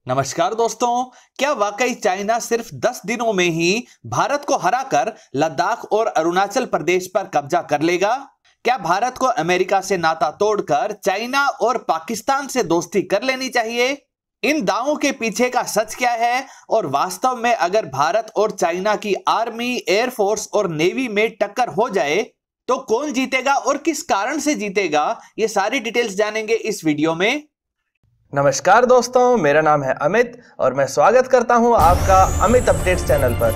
नमस्कार दोस्तों, क्या वाकई चाइना सिर्फ 10 दिनों में ही भारत को हराकर लद्दाख और अरुणाचल प्रदेश पर कब्जा कर लेगा? क्या भारत को अमेरिका से नाता तोड़कर चाइना और पाकिस्तान से दोस्ती कर लेनी चाहिए? इन दावों के पीछे का सच क्या है और वास्तव में अगर भारत और चाइना की आर्मी, एयरफोर्स और नेवी में टक्कर हो जाए तो कौन जीतेगा और किस कारण से जीतेगा, ये सारी डिटेल्स जानेंगे इस वीडियो में। नमस्कार दोस्तों, मेरा नाम है अमित और मैं स्वागत करता हूं आपका अमित अपडेट्स चैनल पर।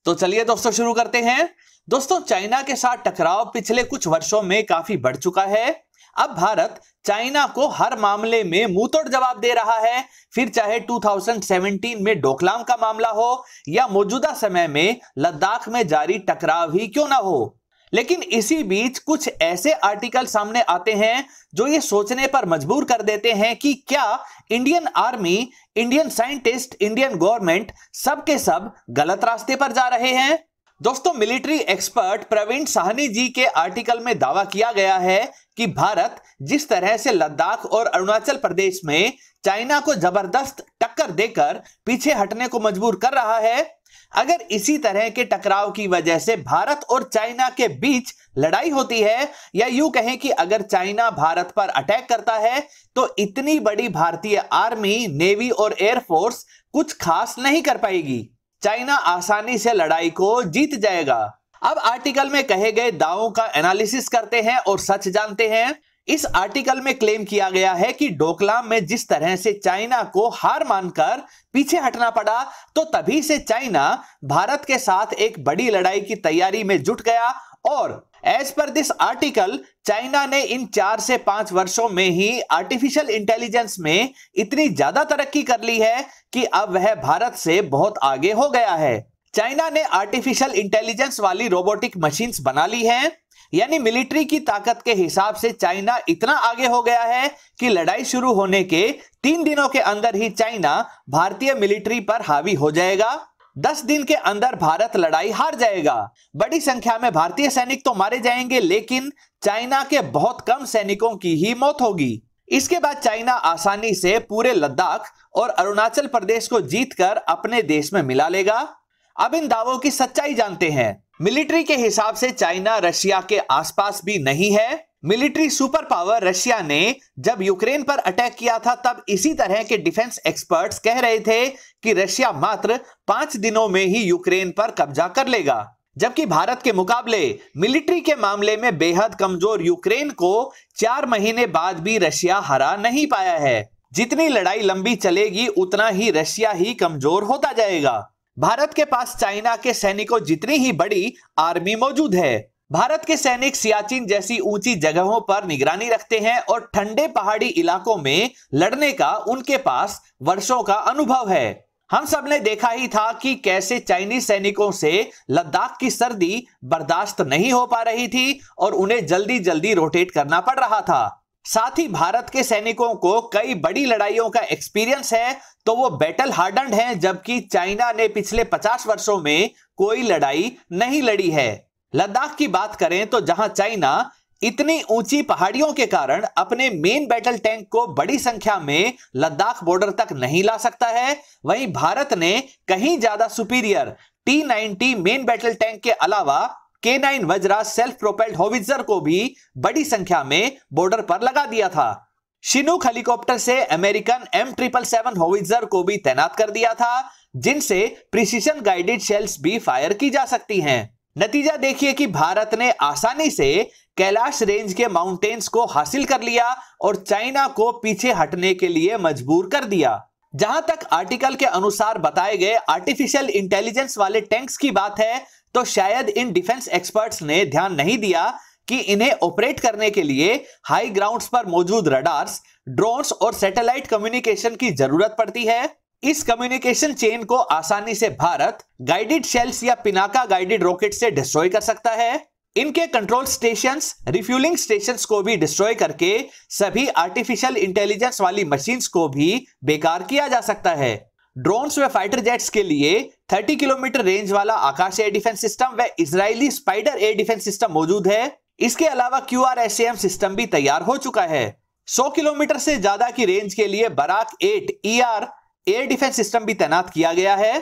तो चलिए दोस्तों शुरू करते हैं। दोस्तों, चाइना के साथ टकराव पिछले कुछ वर्षों में काफी बढ़ चुका है। अब भारत चाइना को हर मामले में मुंहतोड़ जवाब दे रहा है, फिर चाहे 2017 में डोकलाम का मामला हो या मौजूदा समय में लद्दाख में जारी टकराव ही क्यों ना हो। लेकिन इसी बीच कुछ ऐसे आर्टिकल सामने आते हैं जो ये सोचने पर मजबूर कर देते हैं कि क्या Indian army, Indian scientist, Indian government सब के सब गलत रास्ते पर जा रहे हैं। दोस्तों, मिलिट्री एक्सपर्ट प्रवीण साहनी जी के आर्टिकल में दावा किया गया है कि भारत जिस तरह से लद्दाख और अरुणाचल प्रदेश में चाइना को जबरदस्त टक्कर देकर पीछे हटने को मजबूर कर रहा है, अगर इसी तरह के टकराव की वजह से भारत और चाइना के बीच लड़ाई होती है, या यूं कहें कि अगर चाइना भारत पर अटैक करता है तो इतनी बड़ी भारतीय आर्मी, नेवी और एयरफोर्स कुछ खास नहीं कर पाएगी। चाइना आसानी से लड़ाई को जीत जाएगा। अब आर्टिकल में कहे गए दावों का एनालिसिस करते हैं और सच जानते हैं। इस आर्टिकल में क्लेम किया गया है कि डोकलाम में जिस तरह से चाइना को हार मानकर पीछे हटना पड़ा, तो तभी से चाइना भारत के साथ एक बड़ी लड़ाई की तैयारी में जुट गया और as per this article China ने इन 4 से 5 वर्षों में ही आर्टिफिशियल इंटेलिजेंस में इतनी ज्यादा तरक्की कर ली है कि अब वह भारत से बहुत आगे हो गया है। चाइना ने आर्टिफिशियल इंटेलिजेंस वाली रोबोटिक मशीन्स बना ली हैं, यानी मिलिट्री की ताकत के हिसाब से चाइना इतना आगे हो गया है कि लड़ाई शुरू होने के 3 दिनों के अंदर ही चाइना भारतीय मिलिट्री पर हावी हो जाएगा। 10 दिन के अंदर भारत लड़ाई हार जाएगा। बड़ी संख्या में भारतीय सैनिक तो मारे जाएंगे, लेकिन चाइना के बहुत कम सैनिकों की ही मौत होगी। इसके बाद चाइना आसानी से पूरे लद्दाख और अरुणाचल प्रदेश को जीतकर अपने देश में मिला लेगा। अब इन दावों की सच्चाई जानते हैं। मिलिट्री के हिसाब से चाइना रशिया के आसपास भी नहीं है। मिलिट्री सुपर पावर रशिया ने जब यूक्रेन पर अटैक किया था, तब इसी तरह के डिफेंस एक्सपर्ट्स कह रहे थे कि रशिया मात्र 5 दिनों में ही यूक्रेन पर कब्जा कर लेगा। जबकि भारत के मुकाबले मिलिट्री के मामले में बेहद कमजोर यूक्रेन को 4 महीने बाद भी रशिया हरा नहीं पाया है। जितनी लड़ाई लंबी चलेगी उतना ही रशिया ही कमजोर होता जाएगा। भारत के पास चाइना के सैनिकों जितनी ही बड़ी आर्मी मौजूद है। भारत के सैनिक सियाचिन जैसी ऊंची जगहों पर निगरानी रखते हैं और ठंडे पहाड़ी इलाकों में लड़ने का उनके पास वर्षों का अनुभव है। हम सब ने देखा ही था कि कैसे चाइनीज सैनिकों से लद्दाख की सर्दी बर्दाश्त नहीं हो पा रही थी और उन्हें जल्दी जल्दी रोटेट करना पड़ रहा था। साथ ही भारत के सैनिकों को कई बड़ी लड़ाइयों का एक्सपीरियंस है, तो वो बैटल हार्डन्ड हैं, जबकि चाइना ने पिछले 50 वर्षों में कोई लड़ाई नहीं लड़ी है। लद्दाख की बात करें तो जहां चाइना इतनी ऊंची पहाड़ियों के कारण अपने मेन बैटल टैंक को बड़ी संख्या में लद्दाख बॉर्डर तक नहीं ला सकता है, वहीं भारत ने कहीं ज्यादा superior T-90 main battle tank के अलावा K9 Vajra self propelled howitzer को भी बड़ी संख्या में बॉर्डर पर लगा दिया था। शिनूक हेलीकॉप्टर से अमेरिकन M777 होवित्जर को भी तैनात कर दिया था, जिनसे प्रिसीजन गाइडेड शेल्स भी फायर की जा सकती हैं। नतीजा देखिए कि भारत ने आसानी से कैलाश रेंज के माउंटेन्स को हासिल कर लिया और चाइना को पीछे हटने के लिए मजबूर कर दिया। जहां तक आर्टिकल के अनुसार बताए गए आर्टिफिशियल इंटेलिजेंस वाले टैंक्स की बात है, तो शायद इन डिफेंस एक्सपर्ट्स ने ध्यान नहीं दिया कि इन्हें ऑपरेट करने के लिए हाई ग्राउंड्स पर मौजूद रडार्स, ड्रोन्स और सैटेलाइट कम्युनिकेशन की जरूरत पड़ती है। इस कम्युनिकेशन चेन को आसानी से भारत गाइडेड शेल्स या पिनाका गाइडेड रॉकेट से डिस्ट्रॉय कर सकता है। इनके कंट्रोल स्टेशंस, रिफ्यूलिंग स्टेशंस को भी डिस्ट्रॉय करके सभी आर्टिफिशियल इंटेलिजेंस वाली मशीन्स को भी बेकार किया जा सकता है। ड्रोन्स व फाइटर जेट्स के लिए 30 किलोमीटर रेंज वाला आकाश एयर डिफेंस सिस्टम व Israeli spider air defence system मौजूद है। इसके अलावा QRSAM सिस्टम भी तैयार हो चुका है। 100 किलोमीटर से ज्यादा की रेंज के लिए Barak 8 ER air defence system भी तैनात किया गया है।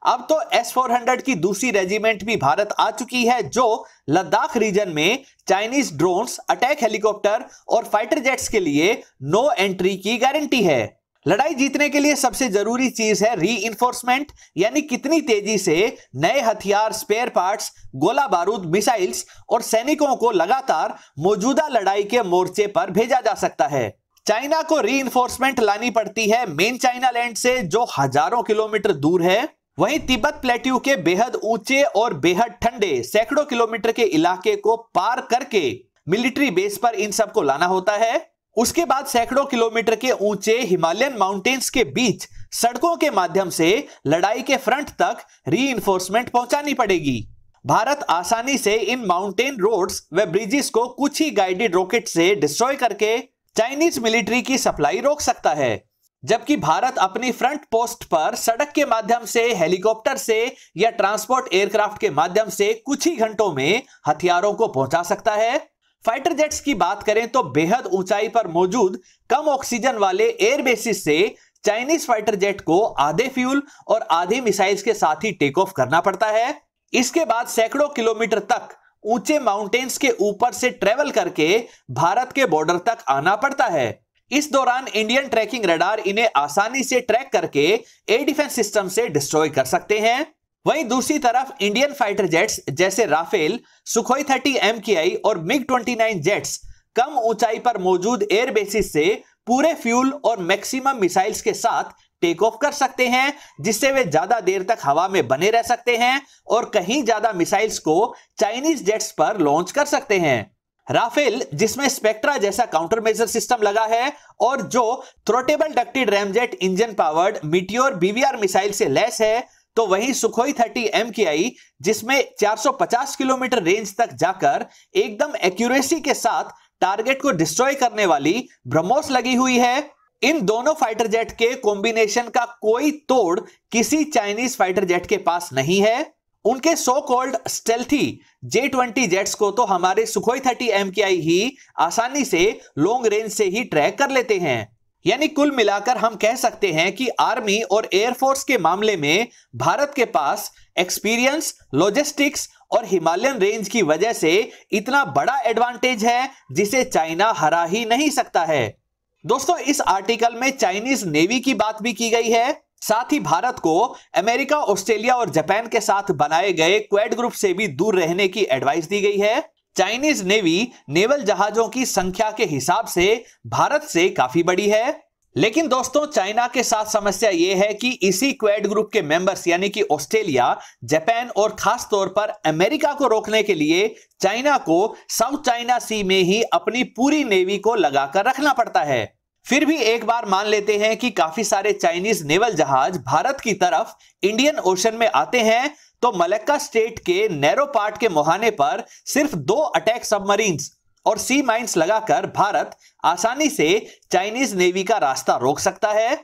अब तो S-400 की दूसरी रेजिमेंट भी भारत आ चुकी है, जो लद्दाख रीजन में चाइनीज ड्रोन्स, अटैक हेलीकॉप्टर और फाइटर जेट्स के लिए नो एंट्री की गारंटी है। लड़ाई जीतने के लिए सबसे जरूरी चीज है रीइंफोर्समेंट, यानी कितनी तेजी से नए हथियार, स्पेयर पार्ट्स, गोला बारूद, मिसाइल्स और सैनिकों को लगातार मौजूदा लड़ाई के मोर्चे पर भेजा जा सकता है। चाइना को रीइंफोर्समेंट लानी पड़ती है मेन चाइना लैंड से, जो हजारों किलोमीटर दूर है। वहीं तिब्बत प्लेट्यू के बेहद ऊंचे और बेहद ठंडे सैकड़ों किलोमीटर के इलाके को पार करके मिलिट्री बेस पर इन सबको लाना होता है। उसके बाद सैकड़ों किलोमीटर के ऊंचे हिमालयन माउंटेन्स के बीच सड़कों के माध्यम से लड़ाई के फ्रंट तक रीइंफोर्समेंट पहुंचानी पड़ेगी। भारत आसानी से इन माउंटेन रोड्स व ब्रिजेस को कुछ ही गाइडेड रॉकेट से डिस्ट्रॉय करके चाइनीज मिलिट्री की सप्लाई रोक सकता है, जबकि भारत अपनी फ्रंट पोस्ट पर सड़क के माध्यम से, हेलीकॉप्टर से या ट्रांसपोर्ट एयरक्राफ्ट के माध्यम से कुछ ही घंटों में हथियारों को पहुंचा सकता है। फाइटर जेट्स की बात करें तो बेहद ऊंचाई पर मौजूद कम ऑक्सीजन वाले एयर बेसिस से चाइनीज फाइटर जेट को आधे फ्यूल और आधे मिसाइल्स के साथ ही टेक ऑफ करना पड़ता है। इसके बाद सैकड़ों किलोमीटर तक ऊंचे माउंटेन्स के ऊपर से ट्रेवल करके भारत के बॉर्डर तक आना पड़ता है। इस दौरान इंडियन ट्रैकिंग रडार इन्हें आसानी से ट्रैक करके एयर डिफेंस सिस्टम से डिस्ट्रॉय कर सकते हैं। वहीं दूसरी तरफ इंडियन फाइटर जेट्स जैसे राफेल, सुखोई 30 MKI और MiG-29 जेट्स कम ऊंचाई पर मौजूद एयर बेसिस से पूरे फ्यूल और मैक्सिमम मिसाइल्स के साथ टेक ऑफ कर सकते हैं, जिससे वे ज्यादा देर तक हवा में बने रह सकते हैं और कहीं ज्यादा मिसाइल्स को चाइनीज जेट्स पर लॉन्च कर सकते हैं। राफेल, जिसमें स्पेक्ट्रा जैसा काउंटर मेजर सिस्टम लगा है और जो throttleable ducted ramjet engine powered Meteor BVR missile से लैस है, तो वहीं सुखोई 30 MKI, जिसमें 450 किलोमीटर रेंज तक जाकर एकदम एक्यूरेसी के साथ टारगेट को डिस्ट्रॉय करने वाली ब्रह्मोस लगी हुई है। इन दोनों फाइटर जेट के कॉम्बिनेशन का कोई तोड़ किसी चाइनीज फाइटर जेट के पास नहीं है। उनके so called stealthy J-20 jets को तो हमारे सुखोई 30 MKI ही आसानी से लॉन्ग रेंज से ही ट्रैक कर लेते हैं। यानी कुल मिलाकर हम कह सकते हैं कि आर्मी और एयरफोर्स के मामले में भारत के पास एक्सपीरियंस, लॉजिस्टिक्स और हिमालयन रेंज की वजह से इतना बड़ा एडवांटेज है जिसे चाइना हरा ही नहीं सकता है। दोस्तों, इस आर्टिकल में चाइनीज नेवी की बात भी की गई है। साथ ही भारत को अमेरिका, ऑस्ट्रेलिया और जापान के साथ बनाए गए क्वाड ग्रुप से भी दूर रहने की एडवाइस दी गई है। चाइनीज नेवी नेवल जहाजों की संख्या के हिसाब से भारत से काफी बड़ी है। लेकिन दोस्तों, चाइना के साथ समस्या यह है कि इसी क्वाड ग्रुप के मेंबर्स यानी कि ऑस्ट्रेलिया, जापान और खास तौर पर अमेरिका को रोकने के लिए चाइना को साउथ चाइना सी में ही अपनी पूरी नेवी को लगाकर रखना पड़ता है। फिर भी एक बार मान लेते हैं कि काफी सारे चाइनीज नेवल जहाज भारत की तरफ इंडियन ओशन में आते हैं, तो मलक्का स्टेट के नैरो पार्ट के मुहाने पर सिर्फ 2 अटैक सबमरीन्स और सी माइंस लगाकर भारत आसानी से चाइनीज नेवी का रास्ता रोक सकता है।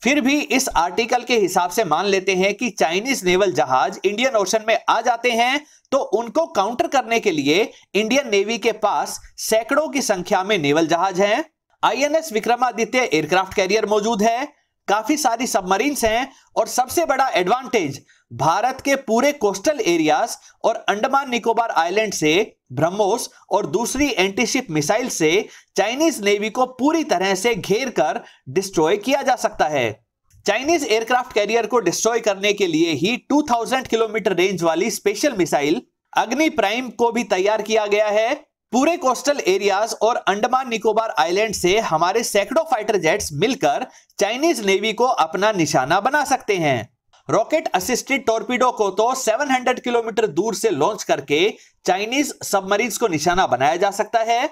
फिर भी इस आर्टिकल के हिसाब से मान लेते हैं कि चाइनीज नेवल जहाज इंडियन ओशन में आ जाते हैं, तो उनको काउंटर करने के लिए इंडियन नेवी के पास सैकड़ों की संख्या में नेवल जहाज हैं। INS विक्रमादित्य एयरक्राफ्ट कैरियर मौजूद है, काफी सारी सबमरीन्स हैं और सबसे बड़ा एडवांटेज भारत के पूरे कोस्टल एरियाज और अंडमान निकोबार आइलैंड से ब्रह्मोस और दूसरी एंटीशिप मिसाइल से चाइनीज नेवी को पूरी तरह से घेर कर डिस्ट्रॉय किया जा सकता है। चाइनीज एयरक्राफ्ट कैरियर को डिस्ट्रॉय करने के लिए ही 2000 किलोमीटर रेंज वाली स्पेशल मिसाइल अग्नि प्राइम को भी तैयार किया गया है। पूरे कोस्टल एरियाज और अंडमान निकोबार आइलैंड से हमारे सैकड़ों फाइटर जेट्स मिलकर चाइनीज नेवी को अपना निशाना बना सकते हैं। रॉकेट असिस्टेड टॉर्पीडो को तो 700 किलोमीटर दूर से लॉन्च करके चाइनीज सबमरीन्स को निशाना बनाया जा सकता है।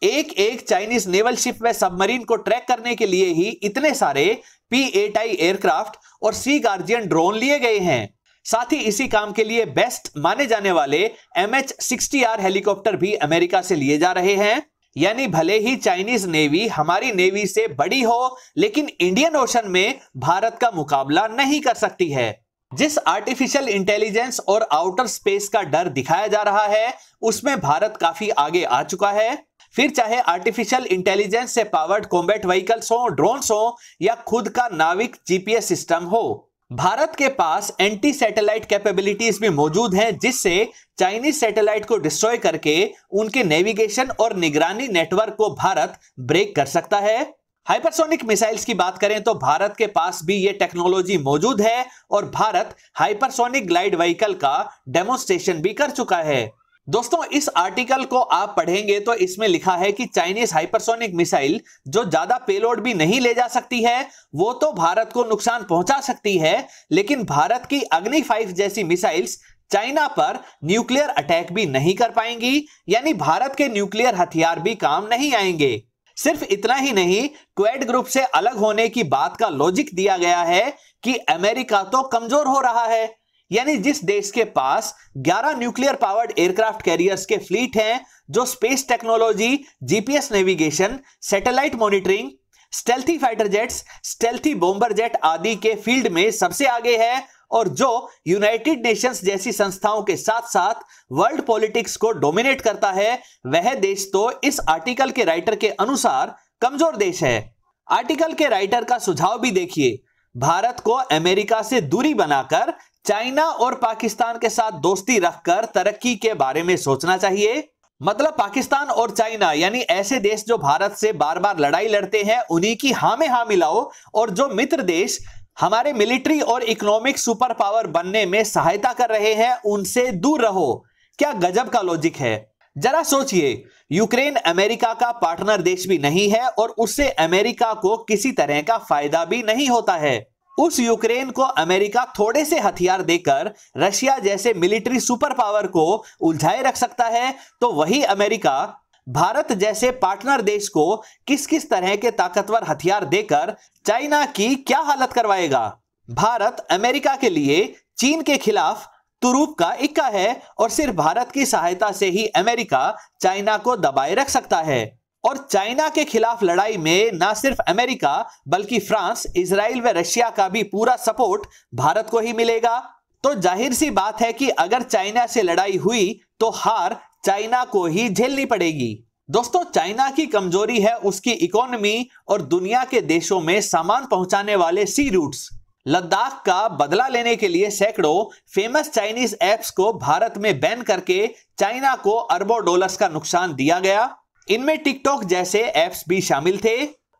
एक चाइनीज नेवल शिप व सबमरीन को ट्रैक करने के लिए ही इतने सारे P-8I एयरक्राफ्ट और सी गार्जियन ड्रोन लिए गए हैं। साथ ही इसी काम के लिए बेस्ट माने जाने वाले MH-60R हेलीकॉप्टर भी अमेरिका से लिए जा रहे हैं। यानी भले ही चाइनीज नेवी हमारी नेवी से बड़ी हो, लेकिन इंडियन ओशन में भारत का मुकाबला नहीं कर सकती है। जिस आर्टिफिशियल इंटेलिजेंस और आउटर स्पेस का डर दिखाया जा रहा है, उसमें भारत काफी आगे आ चुका है। फिर चाहे आर्टिफिशियल इंटेलिजेंस से पावर्ड कॉम्बैट व्हीकल्स हो, ड्रोन्स हो या खुद का नाविक जीपीएस सिस्टम हो। भारत के पास एंटी सैटेलाइट कैपेबिलिटीज भी मौजूद हैं, जिससे चाइनीज सैटेलाइट को डिस्ट्रॉय करके उनके नेविगेशन और निगरानी नेटवर्क को भारत ब्रेक कर सकता है। हाइपरसोनिक मिसाइल्स की बात करें तो भारत के पास भी यह टेक्नोलॉजी मौजूद है और भारत हाइपरसोनिक ग्लाइड व्हीकल का डेमोन्स्ट्रेशन भी कर चुका है। दोस्तों, इस आर्टिकल को आप पढ़ेंगे तो इसमें लिखा है कि चाइनीज हाइपरसोनिक मिसाइल जो ज्यादा पेलोड भी नहीं ले जा सकती है, वो तो भारत को नुकसान पहुंचा सकती है, लेकिन भारत की अग्नि 5 जैसी मिसाइल्स चाइना पर न्यूक्लियर अटैक भी नहीं कर पाएंगी, यानी भारत के न्यूक्लियर हथियार भी काम नहीं आएंगे। सिर्फ इतना ही नहीं, क्वेड ग्रुप से अलग होने की बात का लॉजिक दिया गया है कि अमेरिका तो कमजोर हो रहा है, यानी जिस देश के पास 11 न्यूक्लियर पावर्ड एयरक्राफ्ट कैरियर्स के फ्लीट हैं, जो space technology, GPS navigation, satellite monitoring, stealthy fighter jets, stealthy bomber jet आदि के फील्ड में सबसे आगे है और जो यूनाइटेड नेशंस जैसी संस्थाओं के साथ साथ वर्ल्ड पॉलिटिक्स को डोमिनेट करता है, वह देश तो इस आर्टिकल के राइटर के अनुसार कमजोर देश है। आर्टिकल के राइटर का सुझाव भी देखिए, भारत को अमेरिका से दूरी बनाकर चाइना और पाकिस्तान के साथ दोस्ती रखकर तरक्की के बारे में सोचना चाहिए। मतलब पाकिस्तान और चाइना यानी ऐसे देश जो भारत से बार बार लड़ाई लड़ते हैं, उन्हीं की हां में हां मिलाओ और जो मित्र देश हमारे मिलिट्री और इकोनॉमिक सुपर पावर बनने में सहायता कर रहे हैं, उनसे दूर रहो। क्या गजब का लॉजिक है। जरा सोचिए, यूक्रेन अमेरिका का पार्टनर देश भी नहीं है और उससे अमेरिका को किसी तरह का फायदा भी नहीं होता है। उस यूक्रेन को अमेरिका थोड़े से हथियार देकर रशिया जैसे मिलिट्री सुपर पावर को उलझाए रख सकता है, तो वही अमेरिका भारत जैसे पार्टनर देश को किस किस तरह के ताकतवर हथियार देकर चाइना की क्या हालत करवाएगा। भारत अमेरिका के लिए चीन के खिलाफ तुरूप का इक्का है और सिर्फ भारत की सहायता से ही अमेरिका चाइना को दबाए रख सकता है। और चाइना के खिलाफ लड़ाई में ना सिर्फ अमेरिका बल्कि फ्रांस, इजराइल व रशिया का भी पूरा सपोर्ट भारत को ही मिलेगा। तो जाहिर सी बात है कि अगर चाइना से लड़ाई हुई तो हार चाइना को ही झेलनी पड़ेगी। दोस्तों, चाइना की कमजोरी है उसकी इकोनॉमी और दुनिया के देशों में सामान पहुंचाने वाले सी रूट्स। लद्दाख का बदला लेने के लिए सैकड़ों फेमस चाइनीज ऐप्स को भारत में बैन करके चाइना को अरबों डॉलर्स का नुकसान दिया गया। इनमें टिकटॉक जैसे ऐप्स भी शामिल थे।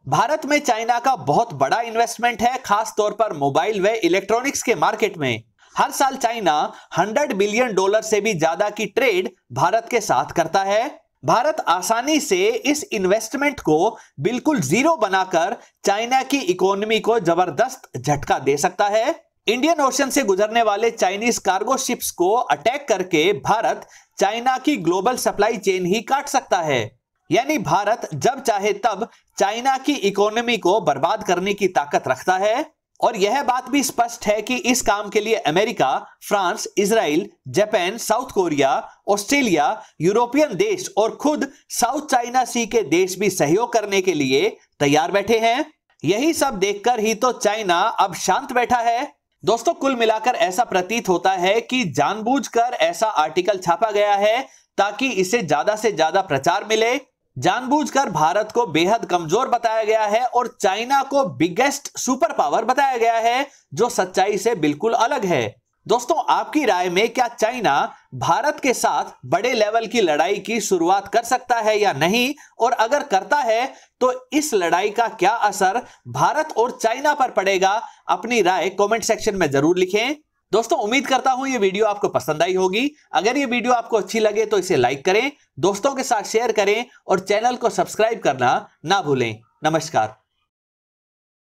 भारत में चाइना का बहुत बड़ा इन्वेस्टमेंट है, खास तौर पर मोबाइल व इलेक्ट्रॉनिक्स के मार्केट में। हर साल चाइना $100 बिलियन से भी ज्यादा की ट्रेड भारत के साथ करता है। भारत आसानी से इस इन्वेस्टमेंट को बिल्कुल जीरो बनाकर चाइना की इकोनॉमी को जबरदस्त झटका दे सकता है। इंडियन ओशन से गुजरने वाले चाइनीज कार्गो शिप्स को अटैक करके भारत चाइना की ग्लोबल सप्लाई चेन ही काट सकता है। यानी भारत जब चाहे तब चाइना की इकोनॉमी को बर्बाद करने की ताकत रखता है। और यह बात भी स्पष्ट है कि इस काम के लिए America, France, Israel, Japan, south Korea, Australia, European देश और खुद साउथ चाइना सी के देश भी सहयोग करने के लिए तैयार बैठे हैं। यही सब देखकर ही तो चाइना अब शांत बैठा है। दोस्तों, कुल मिलाकर ऐसा प्रतीत होता है कि जानबूझकर ऐसा आर्टिकल छापा गया है ताकि इसे ज्यादा से ज्यादा प्रचार मिले। जानबूझकर भारत को बेहद कमजोर बताया गया है और चाइना को बिगेस्ट सुपर पावर बताया गया है, जो सच्चाई से बिल्कुल अलग है। दोस्तों, आपकी राय में क्या चाइना भारत के साथ बड़े लेवल की लड़ाई की शुरुआत कर सकता है या नहीं, और अगर करता है तो इस लड़ाई का क्या असर भारत और चाइना पर पड़ेगा? अपनी राय कमेंट सेक्शन में जरूर लिखें। दोस्तों, उम्मीद करता हूं ये वीडियो आपको पसंद आई होगी। अगर ये वीडियो आपको अच्छी लगे तो इसे लाइक करें, दोस्तों के साथ शेयर करें और चैनल को सब्सक्राइब करना ना भूलें। नमस्कार।